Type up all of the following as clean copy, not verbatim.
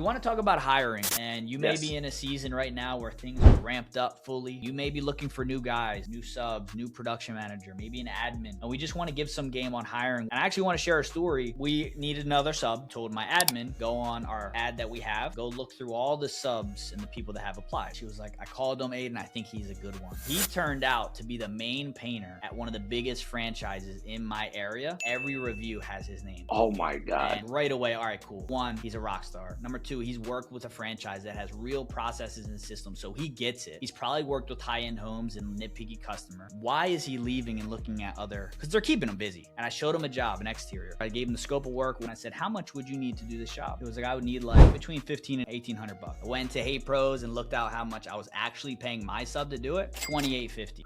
we want to talk about hiring, and you may Yes. be in a season right now where things are ramped up fully. You may be looking for new guys, new subs, new production manager, maybe an admin, and we just want to give some game on hiring. And I actually want to share a story. We needed another sub, told my admin, go on our ad that we have, go look through all the subs and the people that have applied. She was like, I called him, Aiden, I think he's a good one. He turned out to be the main painter at one of the biggest franchises in my area. Every review has his name. Oh my God. And right away, all right, cool. One, he's a rock star. Number two, he's worked with a franchise that has real processes and systems, so he gets it. He's probably worked with high-end homes and nitpicky customer. Why is he leaving and looking at other? Because they're keeping him busy. And I showed him a job, an exterior. I gave him the scope of work. When I said, how much would you need to do this job? It was like, I would need like between 15 and 1,800 bucks. I went to Hey Pros and looked out how much I was actually paying my sub to do it. $2,850.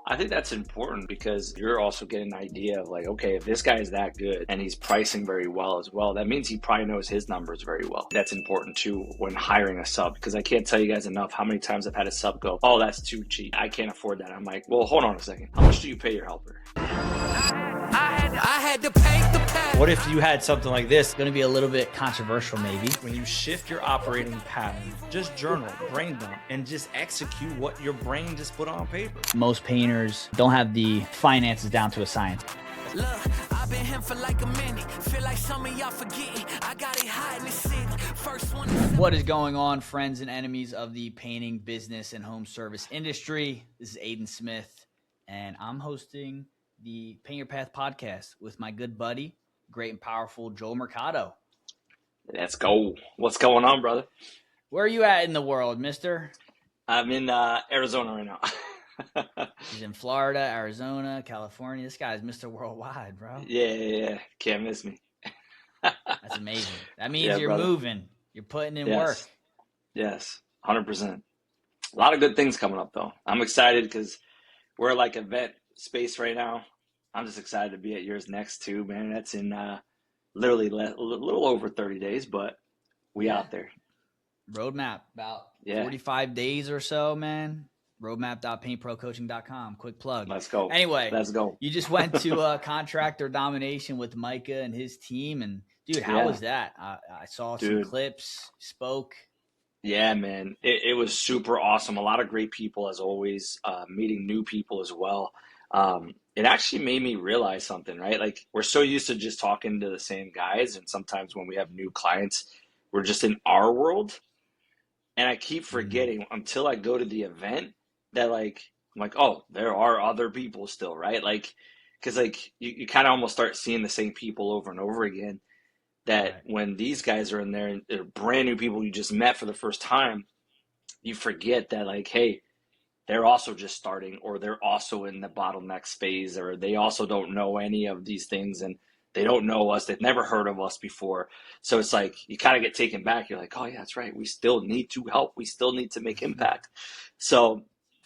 I think that's important because you're also getting an idea of like, okay, if this guy is that good and he's pricing very well as well, that means he probably knows his numbers very well. That's important too when hiring a sub, because I can't tell you guys enough how many times I've had a sub go, oh, that's too cheap. I can't afford that. I'm like, well, hold on a second. How much do you pay your helper? I had to paint the path. What if you had something like this? It's going to be a little bit controversial maybe. When you shift your operating pattern, just journal, brain dump, and just execute what your brain just put on paper. Most painters don't have the finances down to a science. Look, I've been here for like a minute. Feel like some of y'all forgetting. I got it high in the city. First one. What is going on, friends and enemies of the painting business and home service industry? This is Aiden Smith, and I'm hosting the Paint Your Path podcast with my good buddy, great and powerful Joel Mercado. Let's go. What's going on, brother? Where are you at in the world, mister? I'm in Arizona right now. He's in Florida, Arizona, California. This guy's Mr. Worldwide, bro. Yeah. Can't miss me. That's amazing. That means Yeah, you're brother. moving. You're putting in Yes. work. Yes, 100%. A lot of good things coming up, though. I'm excited because we're like event space right now. I'm just excited to be at yours next, too, man. That's in literally a little over 30 days, but we out there. Roadmap, about Yeah. 45 days or so, man. Roadmap.paintprocoaching.com. Quick plug. Let's go. Anyway, Let's go. you just went to contractor domination with Micah and his team. And, dude, how was that? I saw some Dude. clips, spoke. Yeah, man. It was super awesome. A lot of great people, as always, meeting new people as well. It actually made me realize something, right? Like, we're so used to just talking to the same guys, and sometimes when we have new clients, we're just in our world. And I keep forgetting until I go to the event that, like, I'm like, oh, there are other people still, right? Like, because, like, you kind of almost start seeing the same people over and over again. That Right. when these guys are in there and they're brand new people you just met for the first time, you forget that, like, hey, they're also just starting, or they're also in the bottlenecks phase, or they also don't know any of these things and they don't know us. They've never heard of us before. So it's like you kind of get taken back. You're like, oh, yeah, that's right. We still need to help. We still need to make impact. So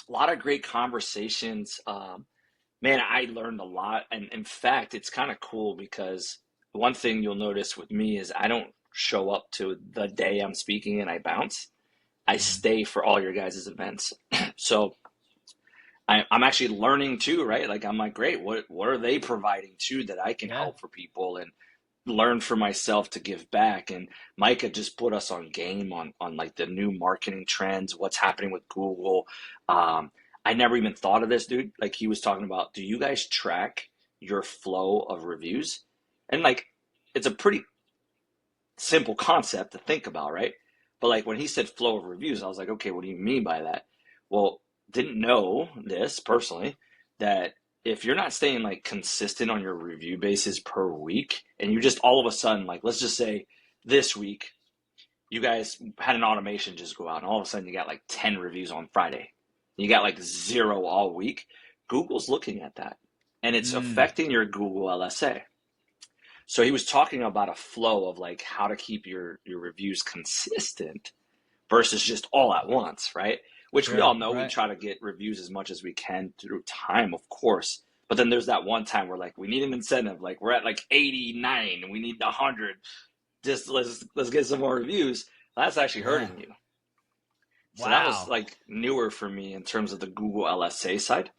a lot of great conversations. Man, I learned a lot. And in fact, it's kind of cool because one thing you'll notice with me is I don't show up to the day I'm speaking and I bounce. I stay for all your guys' events. So I'm actually learning too, right? Like, I'm like, great, what are they providing too that I can help for people and learn for myself to give back? And Micah just put us on game on like the new marketing trends, what's happening with Google. I never even thought of this, dude. Like, he was talking about, do you guys track your flow of reviews? And like, it's a pretty simple concept to think about, right? But like, when he said flow of reviews, I was like, okay, what do you mean by that? Well, didn't know this personally, that if you're not staying like consistent on your review basis per week, and you just all of a sudden, like, let's just say this week, you guys had an automation just go out and all of a sudden you got like 10 reviews on Friday. You got like 0 all week. Google's looking at that and it's affecting your Google LSA. So he was talking about a flow of like how to keep your reviews consistent versus just all at once, right? Which we all know, we try to get reviews as much as we can through time, of course. But then there's that one time where like we need an incentive, like we're at like 89 and we need 100. Just let's get some more reviews. That's actually hurting you. So that was like newer for me in terms of the Google LSA side.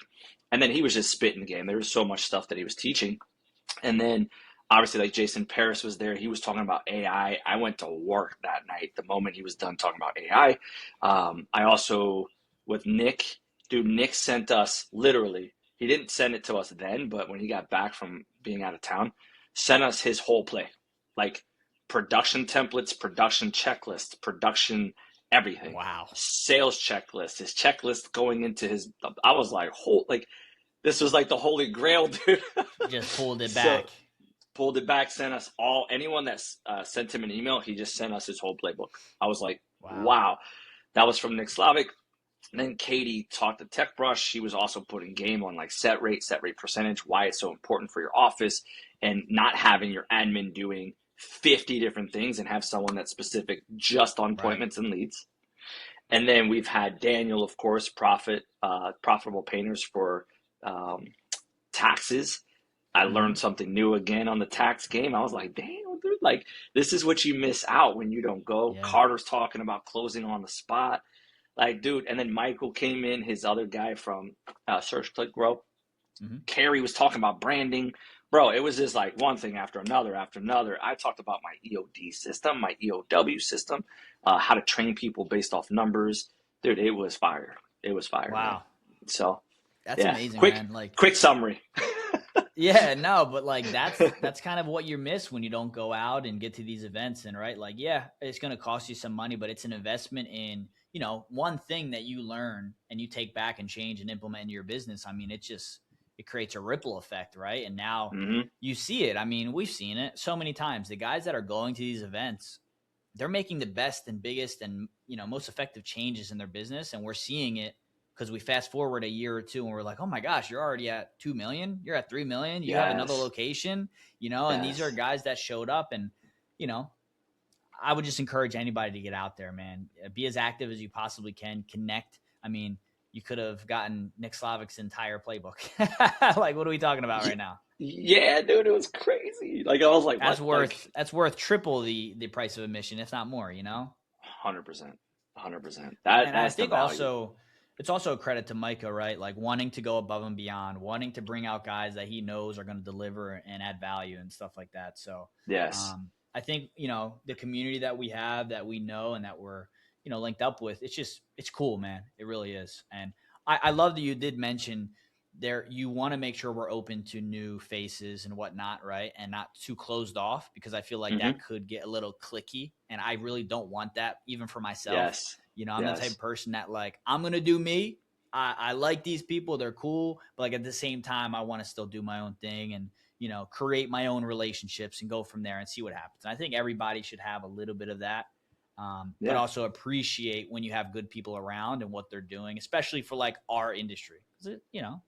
And then he was just spitting the game. There was so much stuff that he was teaching. And then obviously, like Jason Paris was there. He was talking about AI. I went to work that night the moment he was done talking about AI. I also, with Nick, dude, Nick sent us literally, he didn't send it to us then, but when he got back from being out of town, sent us his whole play. Like production templates, production checklists, production everything. Wow. Sales checklist, his checklist going into his, I was like, this was like the holy grail, dude. Just pulled it So, back. pulled it back, sent us all, anyone that sent him an email, he just sent us his whole playbook. I was like, wow. That was from Nick Slavic. And then Katie talked to Tech Brush. She was also putting game on like set rate percentage, why it's so important for your office, and not having your admin doing 50 different things and have someone that's specific just on appointments and leads. And then we've had Daniel, of course, Profitable Painters for taxes. I learned something new again on the tax game. I was like, damn, dude, like this is what you miss out when you don't go. Yeah. Carter's talking about closing on the spot. Like, dude, and then Michael came in, his other guy from Search Click Grow. Carrie was talking about branding. Bro, it was just like one thing after another after another. I talked about my EOD system, my EOW system, how to train people based off numbers. Dude, it was fire. It was fire. Wow. Man. So that's amazing, quick, man. Like quick summary. Yeah, no, but like that's kind of what you miss when you don't go out and get to these events. And right, like, yeah, it's going to cost you some money, but it's an investment in, you know, one thing that you learn and you take back and change and implement in your business. I mean, it creates a ripple effect, right? And now you see it. I mean, we've seen it so many times. The guys that are going to these events, they're making the best and biggest and, you know, most effective changes in their business. And we're seeing it because we fast forward a year or two and we're like, oh my gosh, you're already at 2 million. You're at 3 million. You have another location, you know, and these are guys that showed up. And, you know, I would just encourage anybody to get out there, man. Be as active as you possibly can. Connect. I mean, you could have gotten Nick Slavic's entire playbook. Like, what are we talking about right now? Yeah, dude, it was crazy. Like, I was like, that's worth triple the price of admission, if not more, you know? 100%. And I think also, it's also a credit to Micah, right? Like wanting to go above and beyond, wanting to bring out guys that he knows are going to deliver and add value and stuff like that. So, yes, I think, you know, the community that we have, that we know, and that we're, you know, linked up with, it's cool, man. It really is. And I love that you did mention there, you want to make sure we're open to new faces and whatnot, right? And not too closed off, because I feel like that could get a little cliquey. And I really don't want that, even for myself. Yes. You know, I'm the type of person that, like, I'm going to do me. I like these people. They're cool. But like at the same time, I want to still do my own thing and, you know, create my own relationships and go from there and see what happens. And I think everybody should have a little bit of that. But also appreciate when you have good people around and what they're doing, especially for like our industry. You know,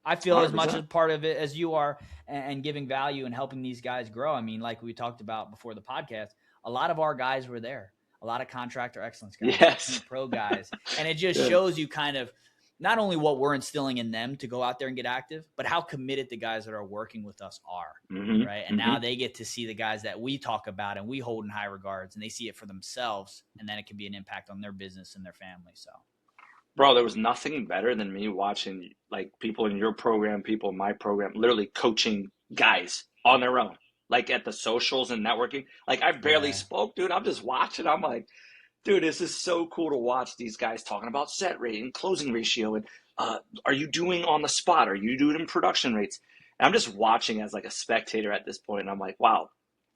I feel 100%. As much as part of it as you are, and giving value and helping these guys grow. I mean, like we talked about before the podcast, a lot of our guys were there, a lot of contractor excellence guys, pro guys. And it just shows you kind of not only what we're instilling in them to go out there and get active, but how committed the guys that are working with us are, right? And now they get to see the guys that we talk about and we hold in high regards, and they see it for themselves, and then it can be an impact on their business and their family. So, bro, there was nothing better than me watching like people in your program, people in my program, literally coaching guys on their own, like at the socials and networking. Like I barely spoke, dude. I'm just watching. I'm like, dude, this is so cool to watch these guys talking about set rate and closing ratio. And are you doing on the spot? Are you doing in production rates? And I'm just watching as like a spectator at this point. And I'm like, wow,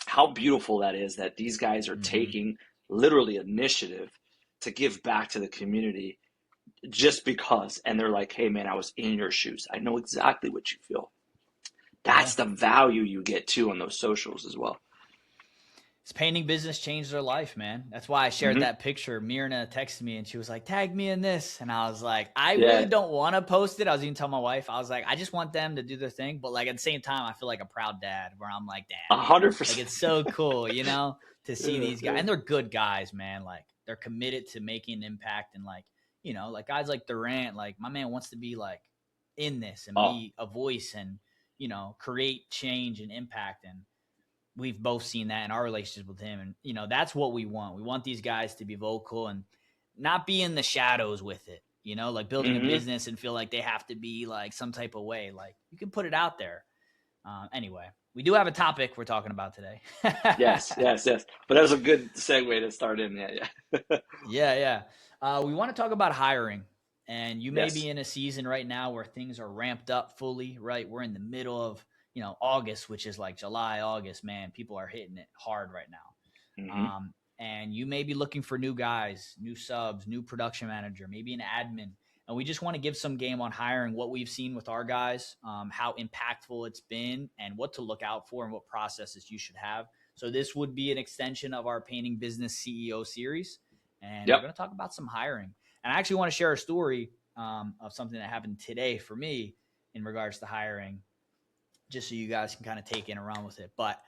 how beautiful that is that these guys are taking literally initiative to give back to the community just because. And they're like, hey, man, I was in your shoes. I know exactly what you feel. That's the value you get too on those socials as well. This painting business changed their life, man. That's why I shared that picture. Mirna texted me and she was like, tag me in this. And I was like, I really don't want to post it. I was even telling my wife, I was like, I just want them to do their thing. But like at the same time, I feel like a proud dad where I'm like, damn, 100%. Like it's so cool, you know, to see these guys. And they're good guys, man. Like they're committed to making an impact. And like, you know, like guys like Durant, like my man wants to be like in this and be a voice and, you know, create change and impact. And we've both seen that in our relationship with him. And, you know, that's what we want. We want these guys to be vocal and not be in the shadows with it, you know, like building a business and feel like they have to be like some type of way. Like you can put it out there. Anyway, we do have a topic we're talking about today. Yes, yes, yes. But that was a good segue to start in. Yeah, yeah. Yeah. We want to talk about hiring. And you may Yes. be in a season right now where things are ramped up fully, right? We're in the middle of, August, which is like July, August, man. People are hitting it hard right now. Hmm. And you may be looking for new guys, new subs, new production manager, maybe an admin. And we just want to give some game on hiring, what we've seen with our guys, how impactful it's been, and what to look out for and what processes you should have. So this would be an extension of our Painting Business CEO series. And we're Yep. going to talk about some hiring. And I actually want to share a story of something that happened today for me in regards to hiring, just so you guys can kind of take in and run with it. But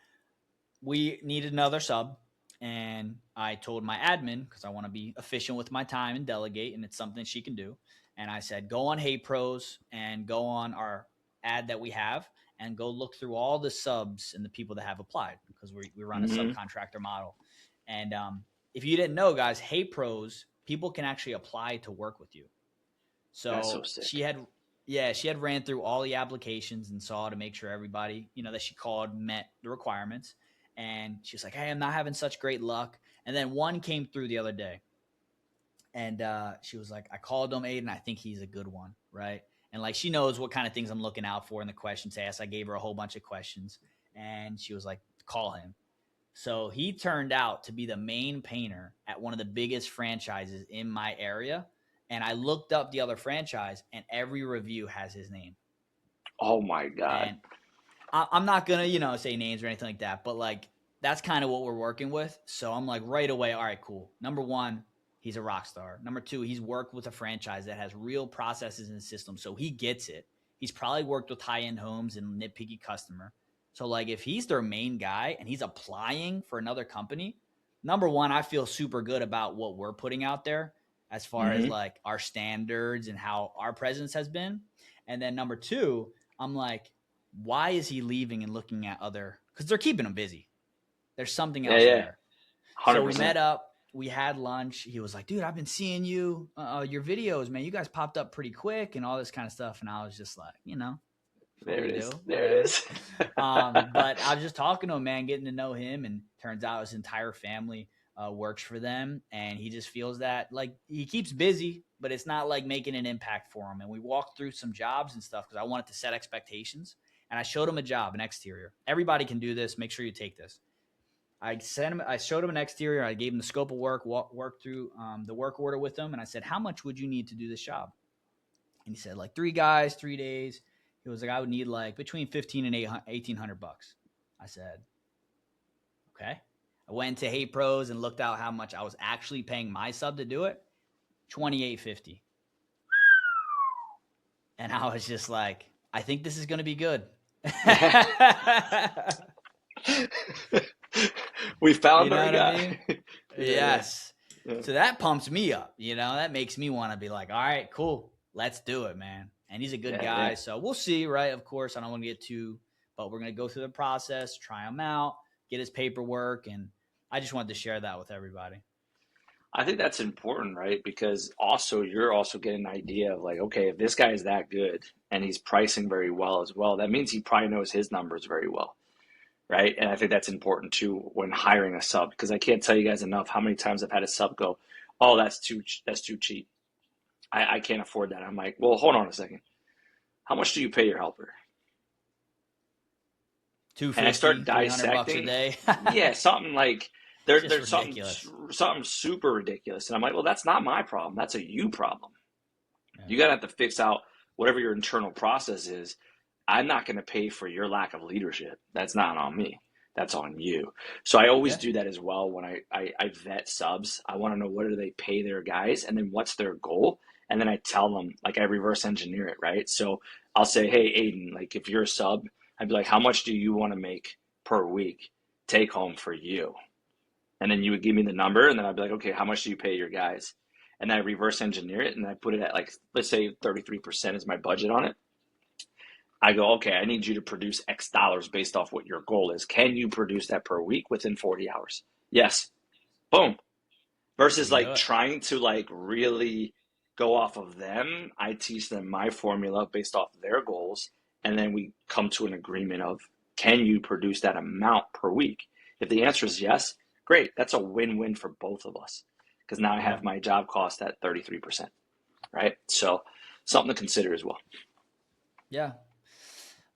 we needed another sub. And I told my admin, because I want to be efficient with my time and delegate, and it's something she can do. And I said, go on Hey Pros and go on our ad that we have and go look through all the subs and the people that have applied, because we run a subcontractor model. And if you didn't know, guys, Hey Pros, people can actually apply to work with you. That's So so sick. she had ran through all the applications and saw to make sure everybody, that she called met the requirements. And she was like, hey, I'm not having such great luck. And then one came through the other day. And she was like, I called him, Aiden. I think he's a good one, right? And like, she knows what kind of things I'm looking out for in the questions asked. I gave her a whole bunch of questions. And she was like, call him. So he turned out to be the main painter at one of the biggest franchises in my area. And I looked up the other franchise, and every review has his name. Oh my God. And I'm not going to, say names or anything like that, but like, that's kind of what we're working with. So I'm like, right away, all right, cool. Number one, he's a rock star. Number two, he's worked with a franchise that has real processes and systems. So he gets it. He's probably worked with high-end homes and nitpicky customer. So like, if he's their main guy and he's applying for another company, number one, I feel super good about what we're putting out there as far as like our standards and how our presence has been. And then number two, I'm like, why is he leaving and looking at other, because they're keeping him busy. There's something else there. 100%. So we met up, we had lunch. He was like, dude, I've been seeing you, your videos, man. You guys popped up pretty quick and all this kind of stuff. And I was just like, there it is. do. There it is. But I was just talking to him, man, getting to know him. And turns out his entire family works for them. And he just feels that like he keeps busy, but it's not like making an impact for him. And we walked through some jobs and stuff because I wanted to set expectations. And I showed him a job, an exterior. Everybody can do this. Make sure you take this. I showed him an exterior. I gave him the scope of work, worked through the work order with him. And I said, how much would you need to do this job? And he said, like 3 guys, 3 days. He was like, I would need like between 15 and 1,800 bucks. I said, okay. I went to Hey Pros and looked out how much I was actually paying my sub to do it. $2,850. And I was just like, I think this is going to be good. We found You know our what I guy. mean? Yes. Yeah. So that pumps me up, that makes me want to be like, all right, cool. Let's do it, man. And he's a good guy. Yeah. So we'll see, right? Of course, I don't want to get too, but we're going to go through the process, try him out, get his paperwork. And I just wanted to share that with everybody. I think that's important, right? Because also you're also getting an idea of like, okay, if this guy is that good and he's pricing very well as well, that means he probably knows his numbers very well, right? And I think that's important too when hiring a sub, because I can't tell you guys enough how many times I've had a sub go, oh, that's too cheap. I can't afford that. I'm like, well, hold on a second. How much do you pay your helper? $250, and I start $300 dissecting. a day. Yeah, something like there's something super ridiculous. And I'm like, well, that's not my problem. That's a you problem. Yeah. You gotta have to fix out whatever your internal process is. I'm not gonna pay for your lack of leadership. That's not on me. That's on you. So I always do that as well when I vet subs. I want to know what do they pay their guys and then what's their goal. And then I tell them, like I reverse engineer it, right? So I'll say, hey, Aiden, like if you're a sub, I'd be like, how much do you want to make per week take home for you? And then you would give me the number and then I'd be like, okay, how much do you pay your guys? And then I reverse engineer it and I put it at like, let's say 33% is my budget on it. I go, okay, I need you to produce X dollars based off what your goal is. Can you produce that per week within 40 hours? Yes. Boom. Versus like trying to like really go off of them. I teach them my formula based off their goals. And then we come to an agreement of Can you produce that amount per week? If the answer is yes, great. That's a win-win for both of us, because now I have my job cost at 33%, right? So something to consider as well. Yeah.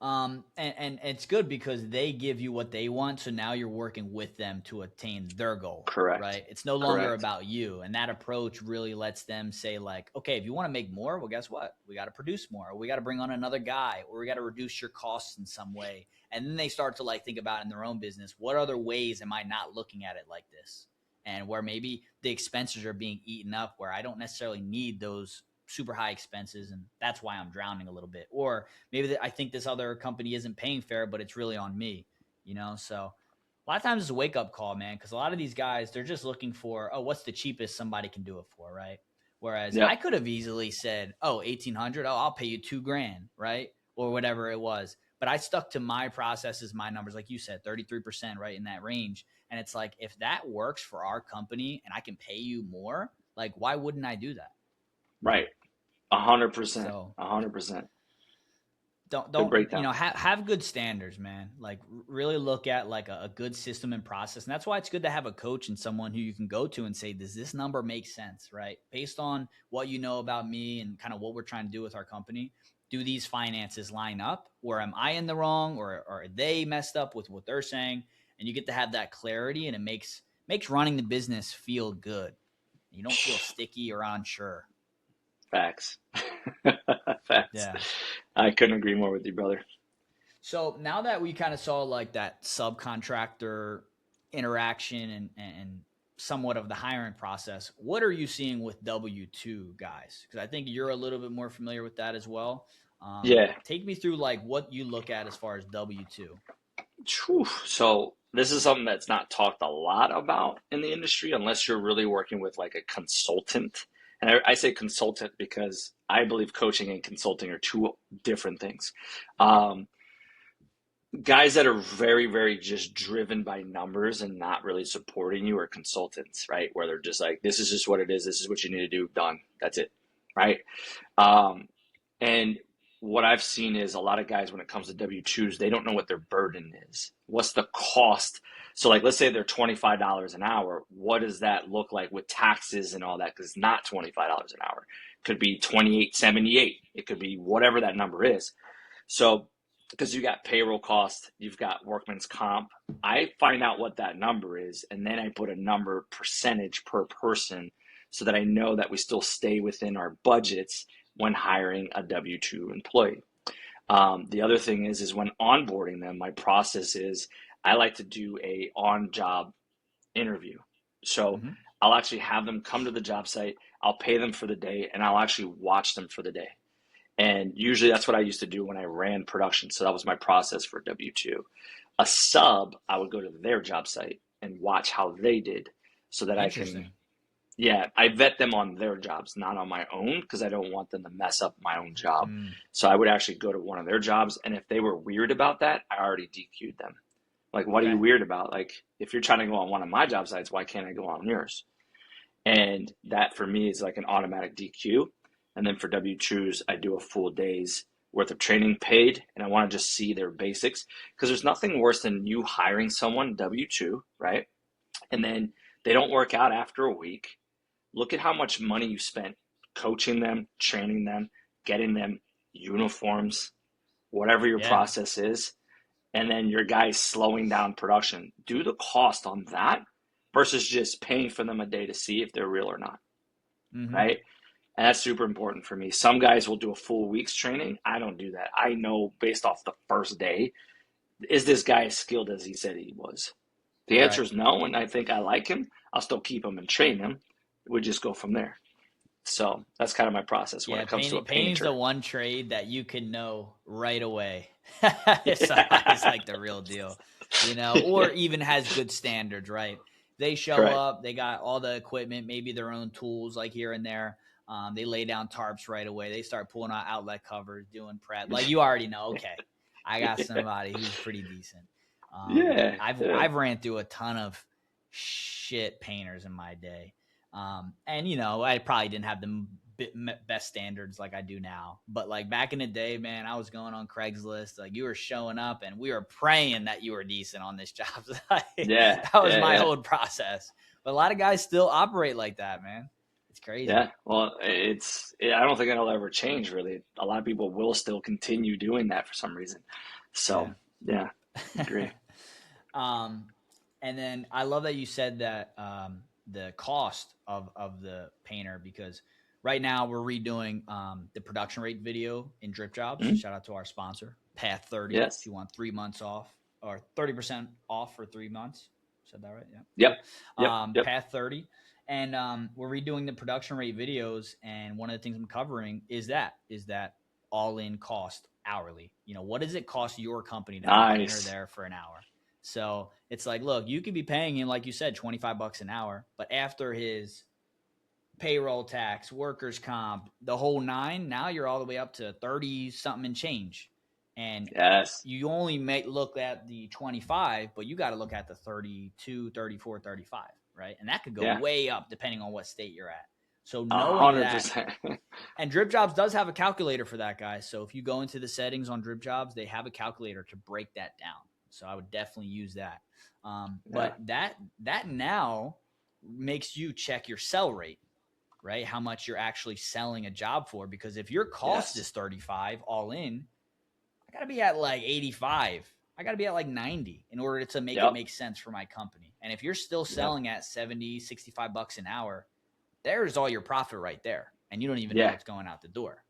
And it's good because they give you what they want. So now you're working with them to attain their goal. Correct. Right. It's no longer about you. And that approach really lets them say like, okay, if you want to make more, well, guess what? We got to produce more, or we got to bring on another guy, or we got to reduce your costs in some way. And then they start to like think about in their own business, what other ways am I not looking at it like this? And where maybe the expenses are being eaten up, where I don't necessarily need those super high expenses, and that's why I'm drowning a little bit. Or maybe I think this other company isn't paying fair, but it's really on me, you know? So a lot of times it's a wake up call, man, because a lot of these guys, they're just looking for, oh, what's the cheapest somebody can do it for, right? Whereas I could have easily said, oh, 1,800, oh, I'll pay you $2,000, right? Or whatever it was. But I stuck to my processes, my numbers, like you said, 33%, right, in that range. And it's like, if that works for our company and I can pay you more, like, why wouldn't I do that? Right. 100%. So 100%. Don't you know, have good standards, man. Like really look at like a good system and process. And that's why it's good to have a coach and someone who you can go to and say, does this number make sense, right? Based on what you know about me and kind of what we're trying to do with our company, do these finances line up? Or am I in the wrong, or are they messed up with what they're saying? And you get to have that clarity, and it makes running the business feel good. You don't feel sticky or unsure. Facts. Facts. Yeah. I couldn't agree more with you, brother. So now that we kind of saw like that subcontractor interaction and somewhat of the hiring process, what are you seeing with W-2 guys? Because I think you're a little bit more familiar with that as well. Take me through like what you look at as far as W-2. So this is something that's not talked a lot about in the industry unless you're really working with like a consultant. And I say consultant because I believe coaching and consulting are two different things. Guys that are very, very just driven by numbers and not really supporting you are consultants, right? Where they're just like, this is just what it is. This is what you need to do. Done. That's it. Right. And what I've seen is a lot of guys, when it comes to W-2s, they don't know what their burden is. What's the cost? So like, let's say they're $25 an hour. What does that look like with taxes and all that? Because it's not $25 an hour. It could be $28.78. It could be whatever that number is. So because you got payroll cost, you've got workman's comp. I find out what that number is, and then I put a number percentage per person so that I know that we still stay within our budgets when hiring a W-2 employee. The other thing is when onboarding them, my process is I like to do a on-job interview. So I'll actually have them come to the job site, I'll pay them for the day, and I'll actually watch them for the day. And usually that's what I used to do when I ran production. So that was my process for W-2. A sub, I would go to their job site and watch how they did so that I can, I vet them on their jobs, not on my own, because I don't want them to mess up my own job. So I would actually go to one of their jobs. And if they were weird about that, I already DQ'd them. Like, what are you weird about? Like, if you're trying to go on one of my job sites, why can't I go on yours? And that for me is like an automatic DQ. And then for W-2s, I do a full day's worth of training paid, and I want to just see their basics, because there's nothing worse than you hiring someone W-2, right? And then they don't work out after a week. Look at how much money you spent coaching them, training them, getting them uniforms, whatever your process is. And then your guy's slowing down production. Do the cost on that versus just paying for them a day to see if they're real or not, right? And that's super important for me. Some guys will do a full week's training. I don't do that. I know based off the first day, is this guy as skilled as he said he was? The answer is no, and I think I like him. I'll still keep him and train him. We just go from there. So that's kind of my process when it comes to a painter. Painting's the one trade that you can know right away if somebody's like the real deal, you know, or even has good standards, right? They show up, they got all the equipment, maybe their own tools like here and there. They lay down tarps right away. They start pulling out outlet covers, doing prep. Like, you already know, okay, I got somebody who's pretty decent. I've ran through a ton of shit painters in my day. And, you know, I probably didn't have the best standards like I do now. But like back in the day, man, I was going on Craigslist. Like you were showing up and we were praying that you were decent on this job. Yeah. That was my Yeah. whole process. But a lot of guys still operate like that, man. It's crazy. Yeah. Well, I don't think it'll ever change really. A lot of people will still continue doing that for some reason. So yeah, agree. And then I love that you said that the cost of the painter, because right now we're redoing the production rate video in DripJobs. Mhm. Shout out to our sponsor, Path 30. Yes. If you want 3 months off or 30% off for 3 months. Said that right? Yep. Yep. Path 30. And we're redoing the production rate videos. And one of the things I'm covering is that all in cost hourly. You know, what does it cost your company to have a painter there for an hour? So it's like, look, you could be paying him, like you said, $25 an hour, but after his payroll tax, workers' comp, the whole nine, now you're all the way up to 30 something and change. And yes, you only look at the 25, but you got to look at the 32, 34, 35, right? And that could go way up depending on what state you're at. So knowing 100%. That, and DripJobs does have a calculator for that, guys. So if you go into the settings on DripJobs, they have a calculator to break that down. So I would definitely use that. But that now makes you check your sell rate, right? How much you're actually selling a job for. Because if your cost is 35 all in, I got to be at like 85. I got to be at like 90 in order to make it make sense for my company. And if you're still selling at 70, 65 bucks an hour, there's all your profit right there. And you don't even know what's going out the door.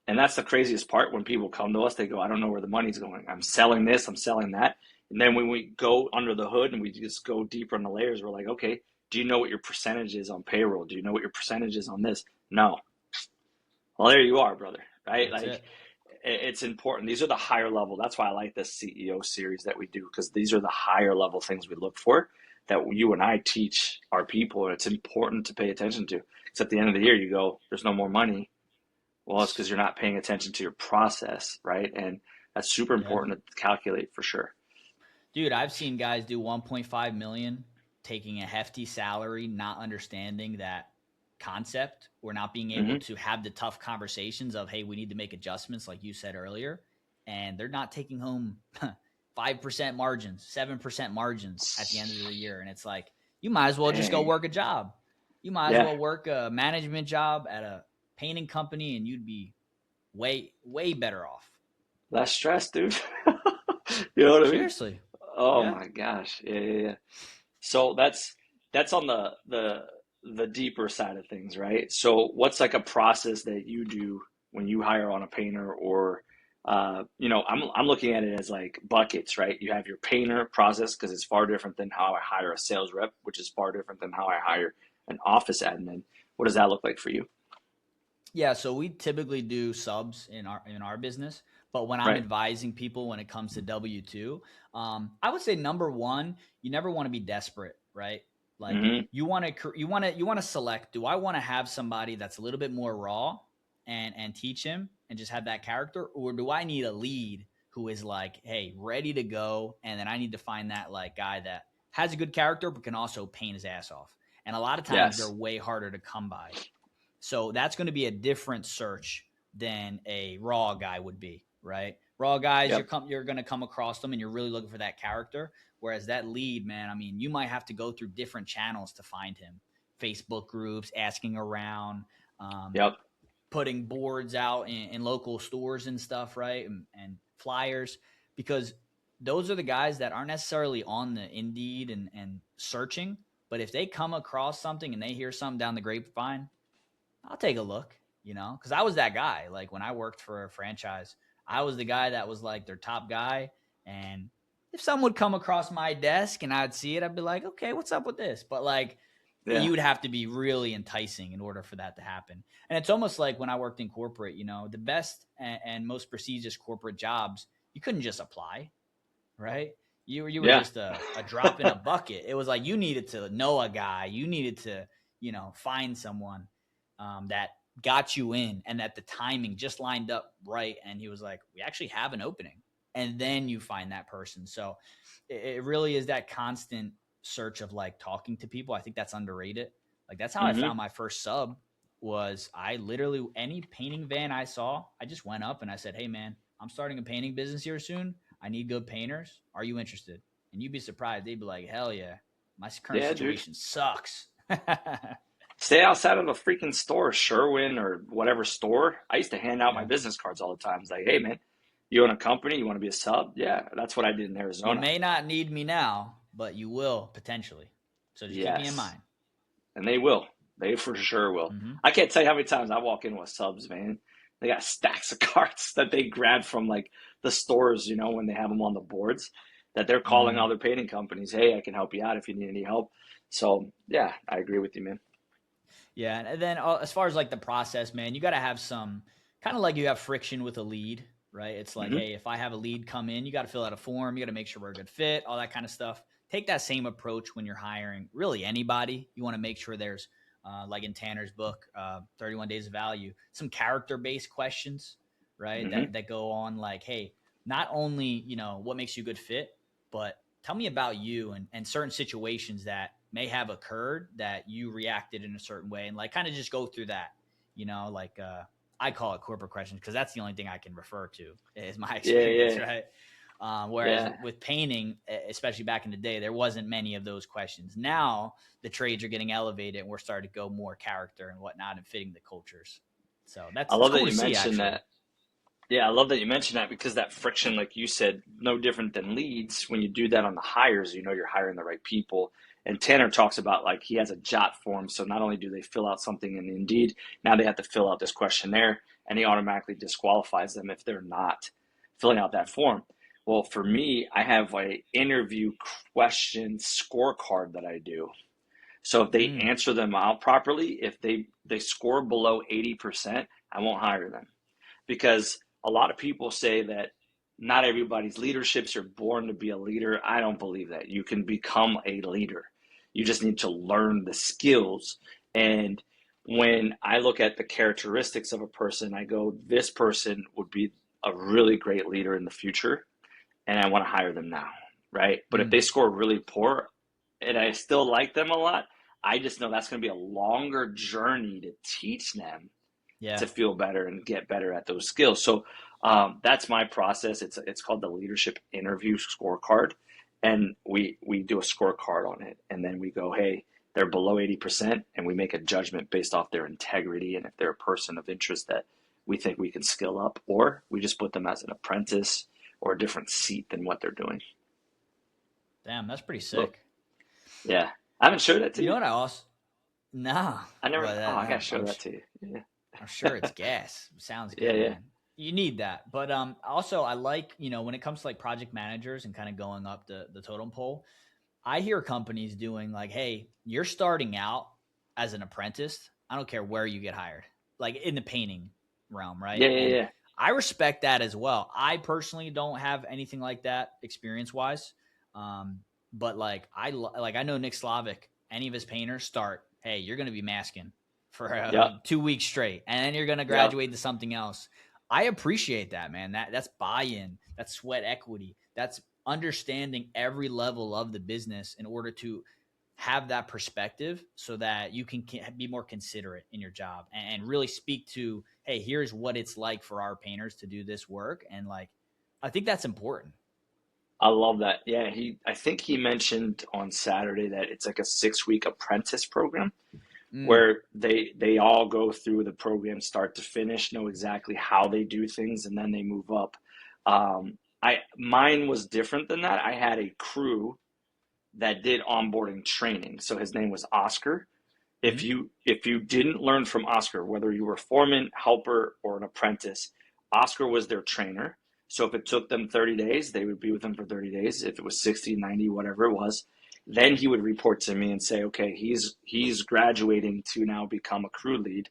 And that's the craziest part. When people come to us, they go, I don't know where the money's going. I'm selling this, I'm selling that. And then when we go under the hood and we just go deeper in the layers, we're like, okay, do you know what your percentage is on payroll? Do you know what your percentage is on this? No. Well, there you are, brother, right? That's it's important. These are the higher level. That's why I like this CEO series that we do, because these are the higher level things we look for that you and I teach our people. And it's important to pay attention to. Because at the end of the year, you go, there's no more money. Well, it's because you're not paying attention to your process, right? And that's super important to calculate for sure. Dude, I've seen guys do 1.5 million, taking a hefty salary, not understanding that concept, or not being able to have the tough conversations of, hey, we need to make adjustments, like you said earlier. And they're not taking home 5% margins, 7% margins at the end of the year. And it's like, you might as well just go work a job. You might as well work a management job at a painting company, and you'd be way better off. Less stress, dude. You know what I mean? Seriously. Oh my gosh. Yeah. So that's on the deeper side of things, right? So what's like a process that you do when you hire on a painter, or you know, I'm looking at it as like buckets, right? You have your painter process, because it's far different than how I hire a sales rep, which is far different than how I hire an office admin. What does that look like for you? Yeah, so we typically do subs in our business, but when I'm advising people when it comes to W-2, I would say number one, you never want to be desperate, right? Like you want to select, do I want to have somebody that's a little bit more raw and teach him and just have that character, or do I need a lead who is like, hey, ready to go, and then I need to find that like guy that has a good character but can also paint his ass off. And a lot of times they're way harder to come by. So that's going to be a different search than a raw guy would be, right? Raw guys, you're going to come across them and you're really looking for that character. Whereas that lead, man, I mean, you might have to go through different channels to find him. Facebook groups, asking around, putting boards out in local stores and stuff, right? And flyers, because those are the guys that aren't necessarily on the Indeed and searching. But if they come across something and they hear something down the grapevine, I'll take a look, you know, because I was that guy. Like when I worked for a franchise, I was the guy that was like their top guy. And if someone would come across my desk and I'd see it, I'd be like, okay, what's up with this? But like, you would have to be really enticing in order for that to happen. And it's almost like when I worked in corporate, you know, the best and most prestigious corporate jobs, you couldn't just apply, right? You were just a drop in a bucket. It was like you needed to know a guy. You needed to, you know, find someone that got you in, and that the timing just lined up right. And he was like, we actually have an opening. And then you find that person. So it really is that constant search of like talking to people. I think that's underrated. Like that's how I found my first sub. Was I literally, any painting van I saw, I just went up and I said, hey man, I'm starting a painting business here soon. I need good painters. Are you interested? And you'd be surprised. They'd be like, hell yeah. My current situation sucks. Stay outside of a freaking store, Sherwin or whatever store. I used to hand out my business cards all the time. It's like, hey man, you own a company? You want to be a sub? Yeah, that's what I did in Arizona. You may not need me now, but you will potentially. So just keep me in mind. And they will. They for sure will. I can't tell you how many times I walk in with subs, man. They got stacks of cards that they grab from like the stores, you know, when they have them on the boards, that they're calling other painting companies. Hey, I can help you out if you need any help. So yeah, I agree with you, man. Yeah, and then as far as like the process, man, you got to have some kind of like you have friction with a lead, right? It's like, hey, if I have a lead come in, you got to fill out a form, you got to make sure we're a good fit, all that kind of stuff. Take that same approach when you're hiring really anybody. You want to make sure there's like in Tanner's book, 31 Days of Value, some character-based questions, right? That go on like, hey, not only, you know, what makes you a good fit, but tell me about you and certain situations that may have occurred that you reacted in a certain way, and like kind of just go through that, you know, like I call it corporate questions because that's the only thing I can refer to is my experience, right? Whereas with painting, especially back in the day, there wasn't many of those questions. Now the trades are getting elevated and we're starting to go more character and whatnot and fitting the cultures. So that's I love cool that you mentioned actually. that. Yeah, I love that you mentioned that because that friction, like you said, no different than leads. When you do that on the hires, you know you're hiring the right people. And Tanner talks about like he has a jot form. So not only do they fill out something in Indeed, now they have to fill out this questionnaire, and he automatically disqualifies them if they're not filling out that form. Well, for me, I have an interview question scorecard that I do. So if they answer them out properly, if they score below 80%, I won't hire them. Because a lot of people say that not everybody's leaderships are born to be a leader. I don't believe that. You can become a leader. You just need to learn the skills. And when I look at the characteristics of a person, I go, this person would be a really great leader in the future, and I want to hire them now, right? But if they score really poor and I still like them a lot, I just know that's going to be a longer journey to teach them to feel better and get better at those skills. So that's my process. It's called the leadership interview scorecard. And we do a scorecard on it. And then we go, hey, they're below 80%. And we make a judgment based off their integrity. And if they're a person of interest that we think we can skill up, or we just put them as an apprentice or a different seat than what they're doing. Damn, that's pretty sick. Yeah. I haven't showed that to you. You know what I also... No. I never... I got to show that to you. Yeah. I'm sure it's gas. Sounds good, man. You need that. But also, I like, you know, when it comes to like project managers and kind of going up the totem pole, I hear companies doing like, hey, you're starting out as an apprentice. I don't care where you get hired, like in the painting realm, right? Yeah. I respect that as well. I personally don't have anything like that experience-wise. But like I know Nick Slavic, any of his painters start, hey, you're going to be masking for 2 weeks straight, and then you're going to graduate to something else. I appreciate that, man. That's buy-in, that's sweat equity, that's understanding every level of the business in order to have that perspective so that you can be more considerate in your job and really speak to, hey, here's what it's like for our painters to do this work. And like, I think that's important. I love that. Yeah, I think he mentioned on Saturday that it's like a 6-week apprentice program where they all go through the program start to finish, know exactly how they do things, and then they move up. Mine was different than that. I had a crew that did onboarding training. So his name was Oscar. If you didn't learn from Oscar, whether you were foreman, helper, or an apprentice, Oscar was their trainer. So if it took them 30 days, they would be with him for 30 days. If it was 60, 90, whatever it was, then he would report to me and say, okay, he's graduating to now become a crew lead.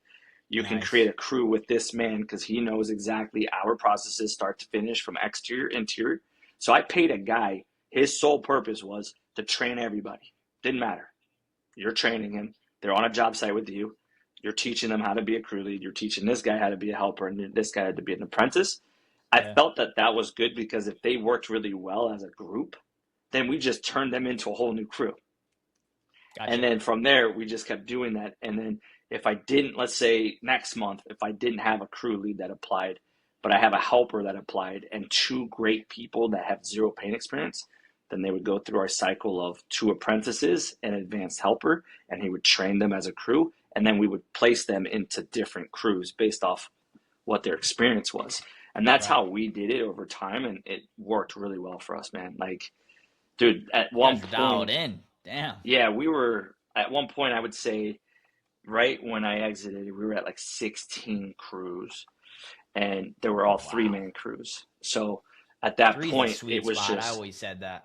You can create a crew with this man because he knows exactly our processes start to finish from exterior, interior. So I paid a guy. His sole purpose was to train everybody. Didn't matter. You're training him. They're on a job site with you. You're teaching them how to be a crew lead. You're teaching this guy how to be a helper, and this guy had to be an apprentice. I felt that was good because if they worked really well as a group, then we just turned them into a whole new crew. Gotcha. And then from there, we just kept doing that. And then if I didn't, let's say next month, if I didn't have a crew lead that applied, but I have a helper that applied and two great people that have zero paint experience, then they would go through our cycle of two apprentices and advanced helper, and he would train them as a crew. And then we would place them into different crews based off what their experience was. And that's Right. how we did it over time. And it worked really well for us, man. Like, dude, at You one guys were dialed point, in. Damn. yeah, we were at one point, I would say, right when I exited, we were at like 16 crews, and they were all Wow. 3-man crews. So at that Three's point, a sweet it was spot. I just, always said that.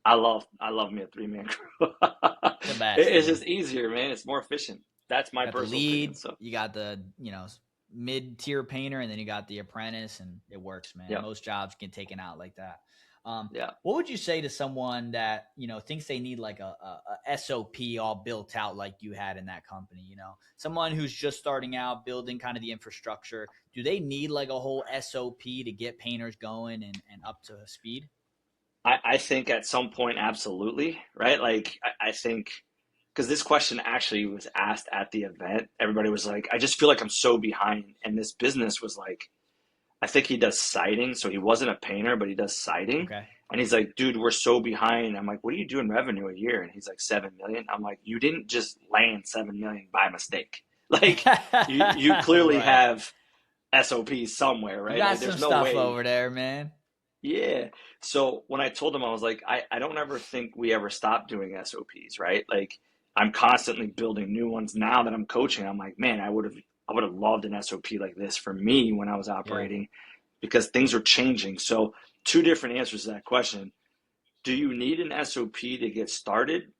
I love me a 3-man crew. The best. It's dude. just easier, man. It's more efficient. That's my You got the personal lead, opinion. So you got the, mid-tier painter, and then you got the apprentice, and it works, man. yeah, Most jobs get taken out like that. yeah. What would you say to someone that, thinks they need like a SOP all built out like you had in that company, someone who's just starting out building kind of the infrastructure? Do they need like a whole SOP to get painters going and up to speed? I think at some point, absolutely, right? Like, I think, because this question actually was asked at the event. Everybody was like, I just feel like I'm so behind. And this business was like, I think he does siding. So he wasn't a painter, but he does siding. Okay. And he's like, dude, we're so behind. I'm like, what do you do in revenue a year? And he's like, 7 million. I'm like, you didn't just land 7 million by mistake. Like, you clearly Right. have SOPs somewhere, right? You got Like, there's some no stuff way. over there, man. Yeah. So when I told him, I was like, I don't ever think we ever stop doing SOPs, right? Like, I'm constantly building new ones now that I'm coaching. I'm like, man, I would have loved an SOP like this for me when I was Yeah. operating, because things are changing. So two different answers to that question. Do you need an SOP to get started?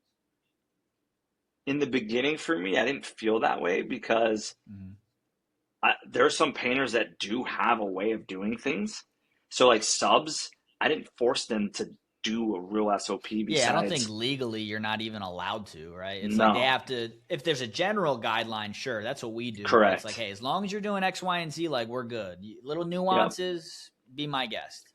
In the beginning for me, I didn't feel that way, because Mhm. there are some painters that do have a way of doing things. So like subs, I didn't force them to do a real SOP besides. Yeah, I don't think legally you're not even allowed to, right? It's like they No, have to, if there's a general guideline, sure, that's what we do. Right? correct. It's like, hey, as long as you're doing X, Y, and Z, like we're good. Little Yep. nuances, be my guest.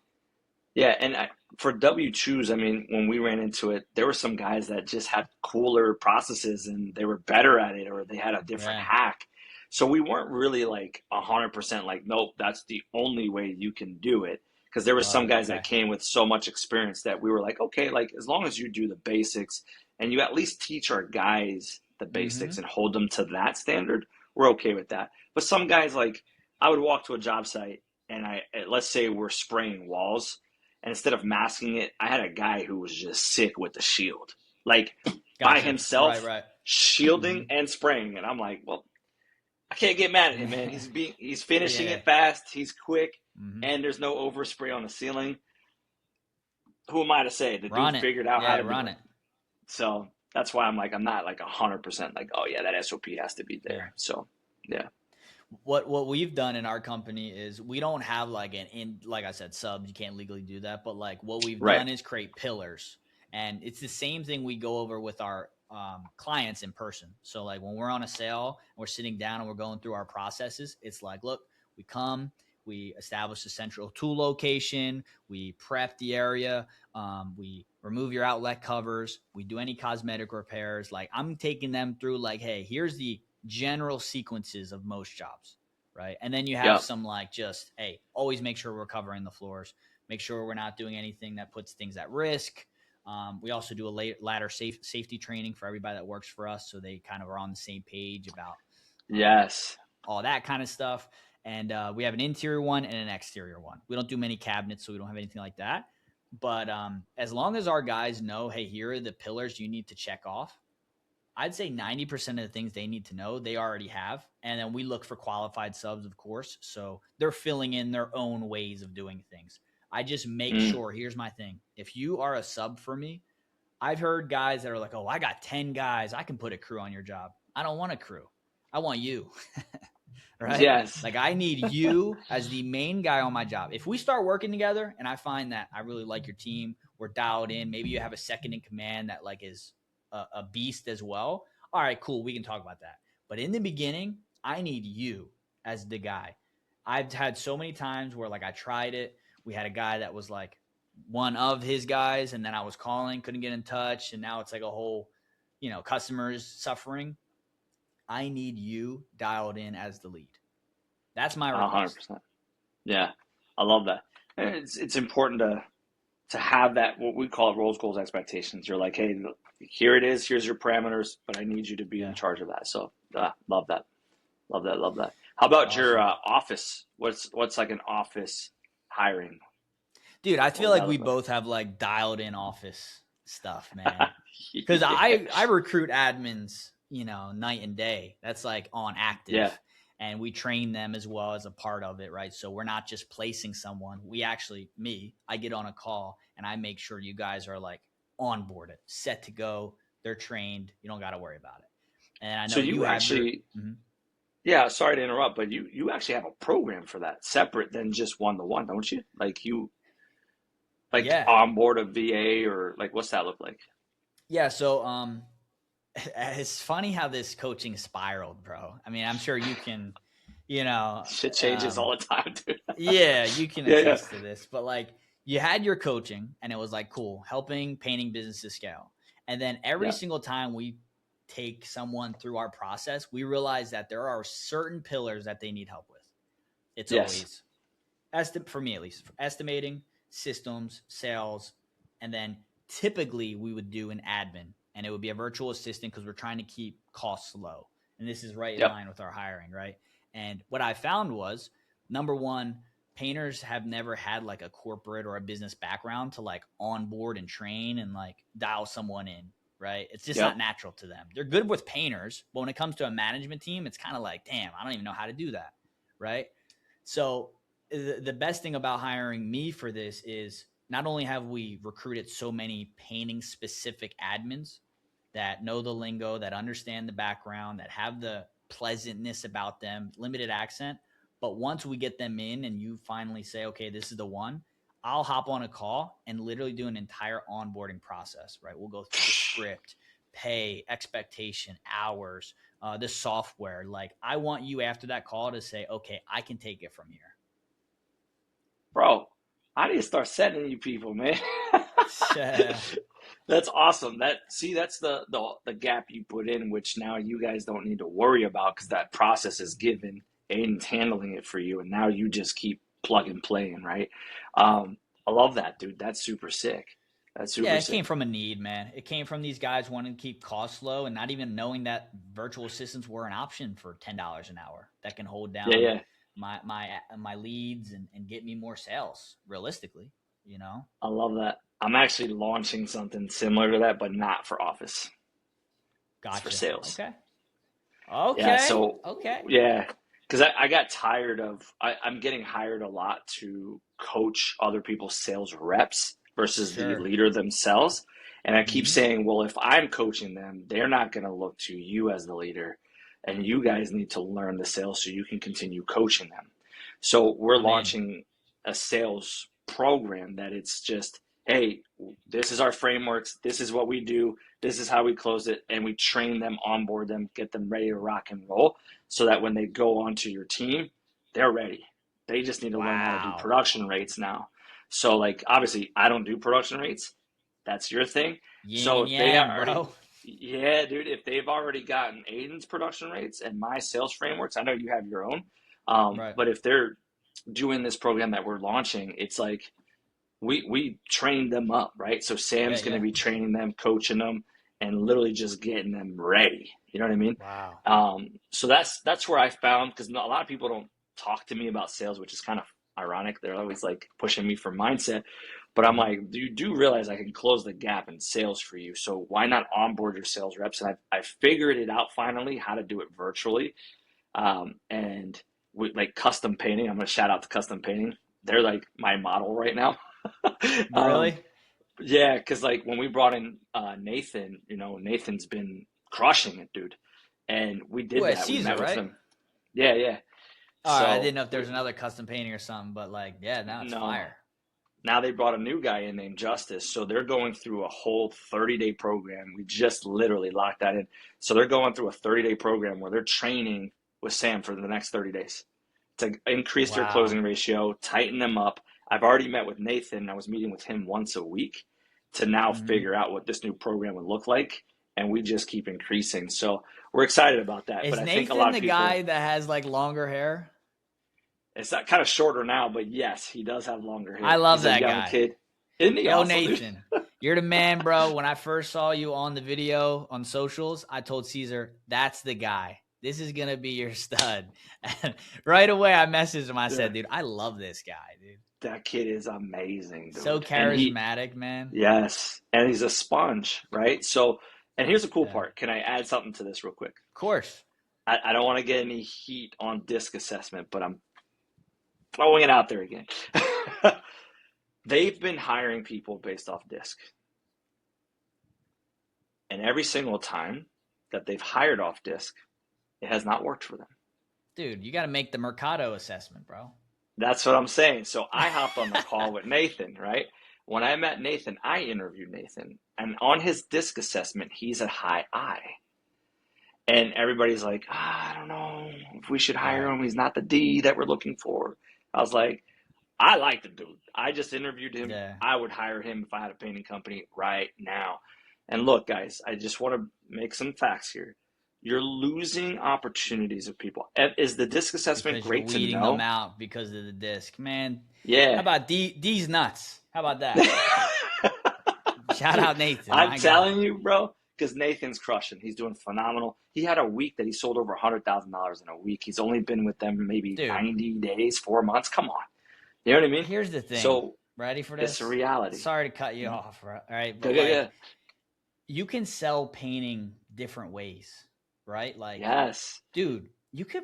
Yeah, and for W2s, I mean, when we ran into it, there were some guys that just had cooler processes and they were better at it, or they had a different Yeah. hack. So we weren't really like 100% like, nope, that's the only way you can do it. Because there were Love some it. guys Okay. that came with so much experience that we were like, okay, like as long as you do the basics and you at least teach our guys the basics Mm-hmm. and hold them to that standard, we're okay with that. But some guys, like, I would walk to a job site and let's say we're spraying walls, and instead of masking it, I had a guy who was just sick with the shield, like by Gotcha. himself, Right. shielding Mm-hmm. and spraying. And I'm like, well, I can't get mad at him, man. He's finishing Yeah. it fast, he's quick, Mm-hmm. and there's no overspray on the ceiling. Who am I to say? The Run dude it. figured out how Yeah, to run do it. it. So that's why I'm like, I'm not like 100% like, oh yeah, that SOP has to be there. Yeah. So yeah. What we've done in our company is we don't have like like I said, subs, you can't legally do that, but like what we've Right. done is create pillars, and it's the same thing we go over with our clients in person. So like when we're on a sale, we're sitting down and we're going through our processes. It's like, look, we come, we establish a central tool location, we prep the area, we remove your outlet covers, we do any cosmetic repairs. Like I'm taking them through like, hey, here's the general sequences of most jobs, right? And then you have Yep. some like just, hey, always make sure we're covering the floors, make sure we're not doing anything that puts things at risk. We also do a ladder safety training for everybody that works for us, so they kind of are on the same page about Yes. all that kind of stuff. And we have an interior one and an exterior one. We don't do many cabinets, so we don't have anything like that. But as long as our guys know, hey, here are the pillars you need to check off, I'd say 90% of the things they need to know, they already have. And then we look for qualified subs, of course. So they're filling in their own ways of doing things. I just make sure, here's my thing. If you are a sub for me, I've heard guys that are like, oh, I got 10 guys. I can put a crew on your job. I don't want a crew. I want you. Right? Yes. Like I need you as the main guy on my job. If we start working together and I find that I really like your team, we're dialed in, maybe you have a second in command that like is a beast as well. All right, cool. We can talk about that. But in the beginning, I need you as the guy. I've had so many times where like I tried it. We had a guy that was like one of his guys, and then I was calling, couldn't get in touch, and now it's like a whole, customers suffering. I need you dialed in as the lead. That's my request. 100%. Yeah, I love that. And it's important to have that, what we call roles, goals, expectations. You're like, hey, here it is. Here's your parameters, but I need you to be in charge of that. So love that. Love that. Love that. How about your office? What's like an office hiring? Dude, I feel like we both have like dialed in office stuff, man. Because I recruit admins, night and day. That's like on active. Yeah. And we train them as well as a part of it, right? So we're not just placing someone. I get on a call and I make sure you guys are like onboarded, set to go. They're trained. You don't got to worry about it. And I know so you actually, yeah, sorry to interrupt, but you actually have a program for that separate than just one-to-one, don't you? Like onboard a VA, or like, what's that look like? Yeah. So, it's funny how this coaching spiraled, bro. I mean, I'm sure you can, shit changes all the time, dude. Yeah, you can attest to this. But like, you had your coaching, and it was like, cool, helping painting businesses scale. And then every single time we take someone through our process, we realize that there are certain pillars that they need help with. It's always, for me at least, estimating, systems, sales, and then typically we would do an admin. And it would be a virtual assistant because we're trying to keep costs low. And this is right in line with our hiring, right? And what I found was, number one, painters have never had like a corporate or a business background to like onboard and train and like dial someone in, right? It's just not natural to them. They're good with painters, but when it comes to a management team, it's kind of like, damn, I don't even know how to do that, right? So the best thing about hiring me for this is not only have we recruited so many painting specific admins that know the lingo, that understand the background, that have the pleasantness about them, limited accent. But once we get them in and you finally say, okay, this is the one, I'll hop on a call and literally do an entire onboarding process, right? We'll go through the script, pay, expectation, hours, the software. Like, I want you after that call to say, okay, I can take it from here. Bro, I need to start sending you people, man. That's awesome. That's the gap you put in, which now you guys don't need to worry about because that process is given. Aiden's handling it for you, and now you just keep plug and playing, right? I love that, dude. That's super sick. It came from a need, man. It came from these guys wanting to keep costs low and not even knowing that virtual assistants were an option for $10 an hour that can hold down my leads and get me more sales realistically, I love that. I'm actually launching something similar to that, but not for office. Gotcha. It's for sales. Okay. Yeah, yeah. Because I got tired of, I'm getting hired a lot to coach other people's sales reps versus the leader themselves. And I keep saying, well, if I'm coaching them, they're not going to look to you as the leader. And you guys need to learn the sales so you can continue coaching them. So we're launching a sales program that it's just, hey, this is our frameworks. This is what we do. This is how we close it. And we train them, onboard them, get them ready to rock and roll so that when they go onto your team, they're ready. They just need to learn how to do production rates now. So like, obviously I don't do production rates. That's your thing. So if they are, dude, if they've already gotten Aiden's production rates and my sales frameworks, I know you have your own. But if they're doing this program that we're launching, it's like, we trained them up, right? So Sam's going to be training them, coaching them, and literally just getting them ready. You know what I mean? Wow. So that's where I found, because a lot of people don't talk to me about sales, which is kind of ironic. They're always like pushing me for mindset, but I'm like, you do realize I can close the gap in sales for you. So why not onboard your sales reps? And I figured it out finally how to do it virtually. And with like custom painting, I'm going to shout out to custom painting. They're like my model right now. Really? Yeah, because like when we brought in Nathan, Nathan's been crushing it, dude. And we did that. Caesar, we met with right? him. Yeah. All right, I didn't know if there's another custom painting or something, but like, now it's fire. Now they brought a new guy in named Justice. So they're going through a whole 30-day program. We just literally locked that in. So they're going through a 30-day program where they're training with Sam for the next 30 days to increase their closing ratio, tighten them up. I've already met with Nathan. I was meeting with him once a week to now Mm-hmm. figure out what this new program would look like. And we just keep increasing. So we're excited about that. Is But I think a Nathan lot the of people, guy that has like longer hair? it's not kind of shorter now, but yes, he does have longer hair. I love He's that a young guy. kid. Isn't he Yo, awesome, dude? Nathan, you're the man, bro. When I first saw you on the video on socials, I told Caesar, that's the guy. This is going to be your stud. And right away, I messaged him. I said, dude, I love this guy, dude. That kid is amazing, dude. So And charismatic, man. yes, and he's a sponge, right? So, and here's the cool Yeah. part. Can I add something to this real quick? Of course. I don't want to get any heat on disc assessment, but I'm throwing it out there again. They've been hiring people based off disc. And every single time that they've hired off disc, it has not worked for them. Dude, you got to make the Mercado assessment, bro. That's what I'm saying. So I hopped on the call with Nathan, right? When I met Nathan, I interviewed Nathan. And on his disc assessment, he's a high I. And everybody's like, I don't know if we should hire him. He's not the D that we're looking for. I was like, I like the dude. I just interviewed him. Yeah. I would hire him if I had a painting company right now. And look, guys, I just want to make some facts here. You're losing opportunities of people. Is the disc assessment Because great you're to weeding know? them out because of the disc. Man, Yeah. how about D's nuts? How about that? Shout out Nathan. I'm telling you, bro, because Nathan's crushing. He's doing phenomenal. He had a week that he sold over $100,000 in a week. He's only been with them maybe 90 days, 4 months. Come on. You know what I mean? Here's the thing. So ready for this? it's a reality. Sorry to cut you off, right? But Yeah. you can sell painting different ways, right? Like, Yes. dude, you could,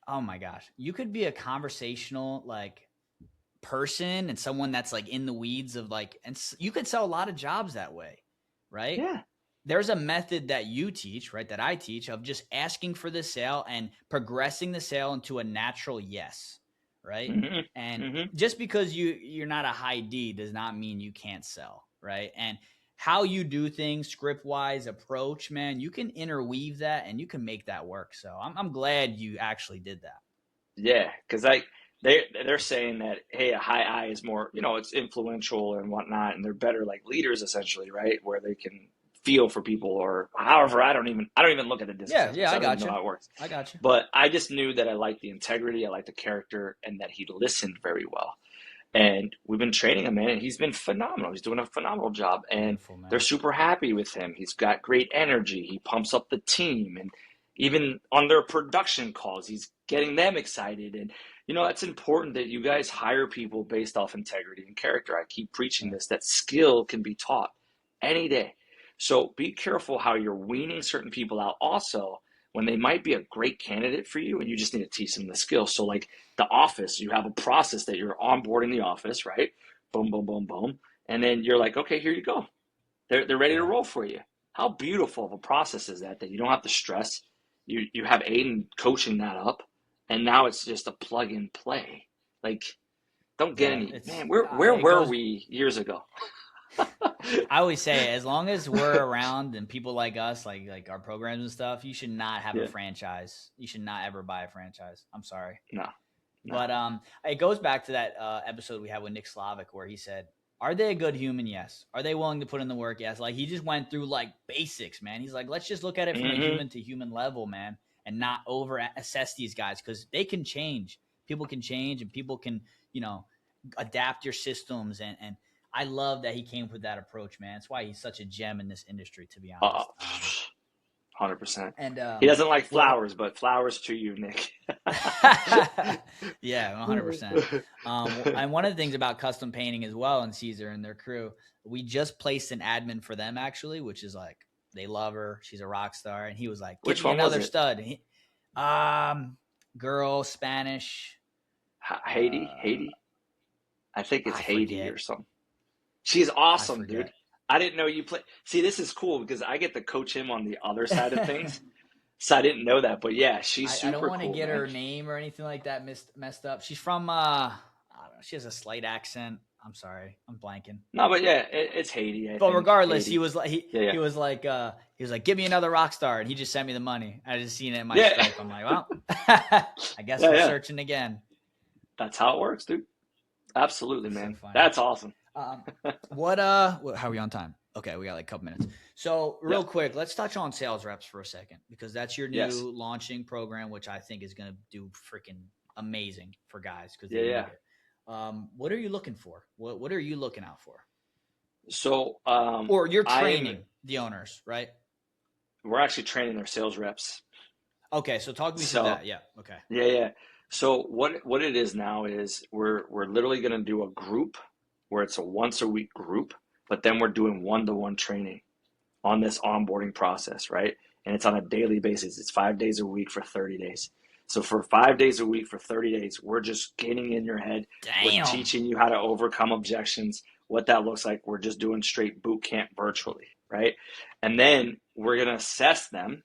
oh my gosh, you could be a conversational like person and someone that's like in the weeds of like, and you could sell a lot of jobs that way, right? Yeah. There's a method that you teach, right? That I teach of just asking for the sale and progressing the sale into a natural yes, right? Mm-hmm. And just because you're not a high D does not mean you can't sell, right? And how you do things, script wise, approach, man, you can interweave that and you can make that work. So I'm glad you actually did that. Yeah, because they're saying that, hey, a high I is more, it's influential and whatnot, and they're better like leaders essentially, right? Where they can feel for people, or however, I don't even look at the distance. Yeah, I got you. Know how it works. I got you. But I just knew that I liked the integrity, I liked the character, and that he listened very well. And we've been training him, man, and he's been phenomenal. He's doing a phenomenal job, and they're super happy with him. He's got great energy. He pumps up the team, and even on their production calls, he's getting them excited. And it's important that you guys hire people based off integrity and character. I keep preaching this, that skill can be taught any day. So be careful how you're weaning certain people out also when they might be a great candidate for you and you just need to teach them the skills. So like the office, you have a process that you're onboarding the office, right? Boom, boom, boom, boom. And then you're like, okay, here you go. They're ready to roll for you. How beautiful of a process is that you don't have to stress. You have Aiden coaching that up, and now it's just a plug and play. Like, don't get where were we years ago? I always say, as long as we're around and people like us, like our programs and stuff, you should not have a franchise. You should not ever buy a franchise. I'm sorry. No. But it goes back to that episode we had with Nick Slavic where he said, are they a good human? Yes. Are they willing to put in the work? Yes. Like he just went through like basics, man. He's like, let's just look at it from a human to human level, man, and not over assess these guys because they can change. People can change and people can, adapt your systems. And I love that he came with that approach, man. That's why he's such a gem in this industry, to be honest. 100%. And he doesn't like flowers, but flowers to you, Nick. Yeah, 100%. And one of the things about custom painting as well, and Caesar and their crew, we just placed an admin for them actually, which is like they love her. She's a rock star, and he was like, "Get me another stud." And girl, Spanish, Haiti. I think it's Haiti or something. She's awesome, dude. I didn't know you play. See, this is cool because I get to coach him on the other side of things. So I didn't know that. But yeah, she's super cool. I don't want to get her name or anything like that messed up. She's from, I don't know. She has a slight accent. I'm sorry. I'm blanking. No, but yeah, it's Haiti. But regardless, Haiti. He was like, give me another rock star. And he just sent me the money. I just seen it in my Stripe. I'm like, well, I guess we're searching again. That's how it works, dude. Absolutely, That's so man. funny. That's awesome. How are we on time? Okay, we got like a couple minutes. So real quick, let's touch on sales reps for a second, because that's your new launching program, which I think is going to do freaking amazing for guys because they need it. What are you looking for? What are you looking out for? So, or you're training the owners, right? We're actually training their sales reps. Okay, so talk me through that. Yeah. Okay. Yeah. So what it is now is we're literally going to do a group where it's a once a week group, but then we're doing one-to-one training on this onboarding process, right? And it's on a daily basis. It's 5 days a week for 30 days. So for 5 days a week for 30 days, we're just getting in your head. Damn. We're teaching you how to overcome objections, what that looks like. We're just doing straight boot camp virtually, right? And then we're going to assess them.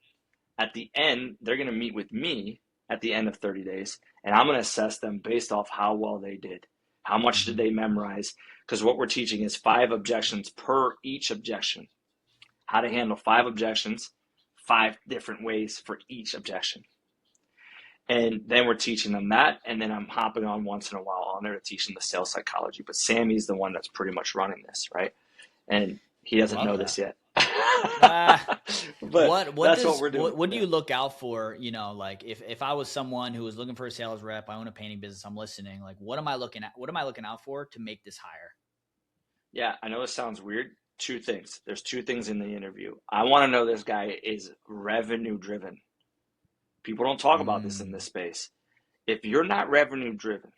At the end, they're going to meet with me at the end of 30 days, and I'm going to assess them based off how well they did. How much did they memorize? Because what we're teaching is 5 objections per each objection. How to handle 5 objections, 5 different ways for each objection. And then we're teaching them that, and then I'm hopping on once in a while on there to teach them the sales psychology. But Sammy's the one that's pretty much running this, right? And he doesn't know this yet. But that's what we're doing. What do you look out for? You know, like if I was someone who was looking for a sales rep, I own a painting business, I'm listening. Like, what am I looking at? What am I looking out for to make this hire? Yeah, I know this sounds weird. 2 things. There's 2 things in the interview. I want to know this guy is revenue driven. People don't talk about this in this space. If you're not revenue driven,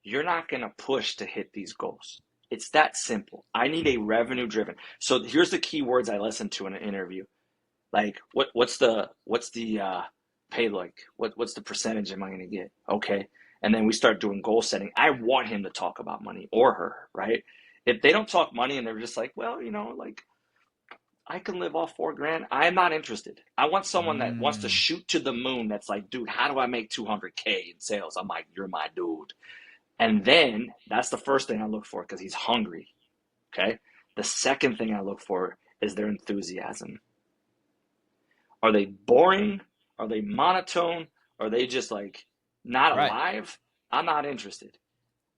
you're not going to push to hit these goals. It's that simple. I need a revenue driven. So here's the key words I listen to in an interview. Like, what's the pay like? What's the percentage am I going to get? Okay. And then we start doing goal setting. I want him to talk about money, or her, right? If they don't talk money and they're just like, well, you know, like, I can live off $4,000, I'm not interested. I want someone that wants to shoot to the moon. That's like, dude, how do I make 200K in sales? I'm like, you're my dude. And then that's the first thing I look for, because he's hungry. Okay. The second thing I look for is their enthusiasm. Are they boring? Are they monotone? Are they just like not alive? I'm not interested.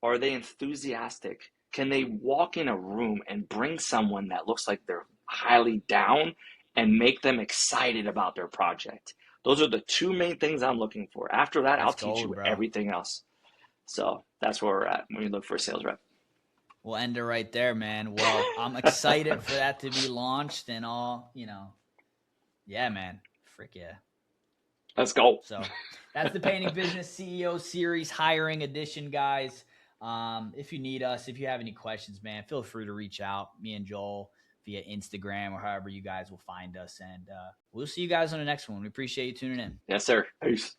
Are they enthusiastic? Can they walk in a room and bring someone that looks like they're highly down and make them excited about their project? Those are the 2 main things I'm looking for. After that, I'll teach you everything else. So that's where we're at when we look for a sales rep. We'll end it right there, man. Well, I'm excited for that to be launched and all, you know. Yeah, man. Frick yeah. Let's go. So that's the Painting Business CEO Series Hiring Edition, guys. If you need us, if you have any questions, man, feel free to reach out, me and Joel, via Instagram or however you guys will find us. And we'll see you guys on the next one. We appreciate you tuning in. Yes, sir. Peace.